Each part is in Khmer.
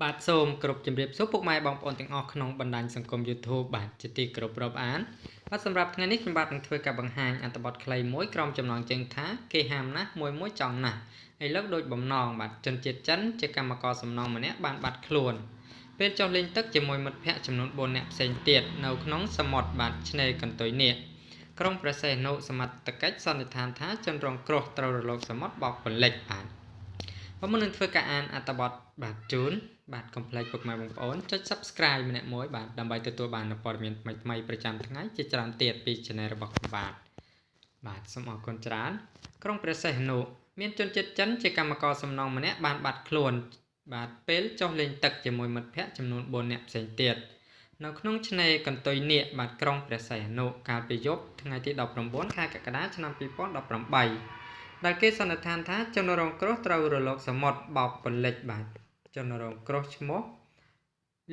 បាទសូមគោរពជំរាបសួរពុកម៉ែបងប្អូនទាំងអស់ក្នុងបណ្ដាញសង្គម YouTube បាទជាទីគោរពរាប់អានបាទសម្រាប់ថ្ងៃនេះខ្ញុំបាទនឹងធ្វើការបង្ហាញអត្ថបទខ្លីមួយក្រុមចំណងជើងថាគេហាមណាស់មួយចង់ណាស់ឥឡូវដូចបំណងបាទជនជាតិចិនជាកម្មករសំណងម្នាក់បានបាត់ខ្លួនពេលចុះលេងទឹកជាមួយមិត្តភ័ក្តិចំនួន4នាក់ផ្សេងទៀតនៅក្នុងសមុទ្របាទឆ្នេរកន្ទុយនាគក្រុងព្រះសីហនុសមត្ថកិច្ចសន្និដ្ឋានថាជនរងគ្រោះត្រូវរលកសមុទ្របោកពលិចបាទមុននឹងធ្វើការអានអត្ថបទបាទជូនបាទកុំភ្លេចពុកម៉ែបងប្អូនចុច Subscribe ម្នាក់មួយបាទដើម្បីទទួលបានព័ត៌មានថ្មីៗប្រចាំថ្ងៃជាច្រើនទៀតពី Channel របស់ខ្ញុំបាទសូមអរគុណច្រើនក្រុងព្រះសីហនុមានជនជាតិចិនជាកម្មករសំណងម្នាក់បានបាត់ខ្លួនបាទពេលចុះលេងទឹកជាមួយមិត្តភ័ក្តិចំនួន4នាក់ផ្សេងទៀតនៅក្នុងឆ្នេរកន្ទុយនាគបាទក្រុងព្រះសីហនុកាលពីយប់ថ្ងៃទី19ខែកក្កដាឆ្នាំ2018ដែលគេសន្និដ្ឋានថាជនរងគ្រោះត្រូវរលកសមុទ្របោកពលិចបាទជនរងគ្រោះឈ្មោះ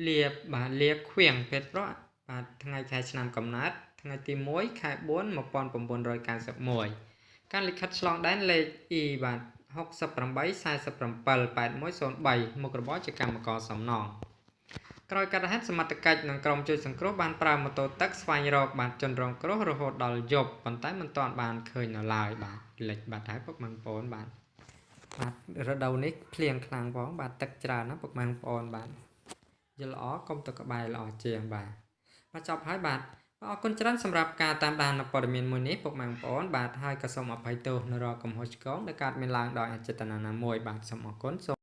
លាខៀងភេទប្រុសបាទថ្ងៃខែឆ្នាំកំណើតថ្ងៃទី1ខែ4 1991ការលិខិតឆ្លងដែនលេខ E បាទ68478103មុខរបរជាកម្មករសំណងក្រោយការហេតុសមត្ថកិច្ចនិងក្រុមជួយសង្គ្រោះបានប្រើម៉ូតូទឹកស្វែងរកបាទជនរងគ្រោះរហូតដល់យប់ប៉ុន្តែមិនទាន់បានឃើញនៅឡើយបាទលិចបាត់ហើយពុកម៉ែបងប្អូនបាទរដូវនេះភ្លៀងខ្លាំងផងបាទទឹកច្រើនណាស់ពុកម៉ែបងប្អូនបាទយល់ល្អកុំទៅក្បែរល្អជាងបាទចប់ហើយបាទអរគុណច្រើនសម្រាប់ការតាមដានព័ត៌មានមួយនេះពុកម៉ែបងប្អូនបាទហើយក៏សូមអភ័យទោសនៅរាល់កំហុសឆ្គងដែលកើតមានឡើងដោយអចេតនាណាមួយបាទសូមអរគុណ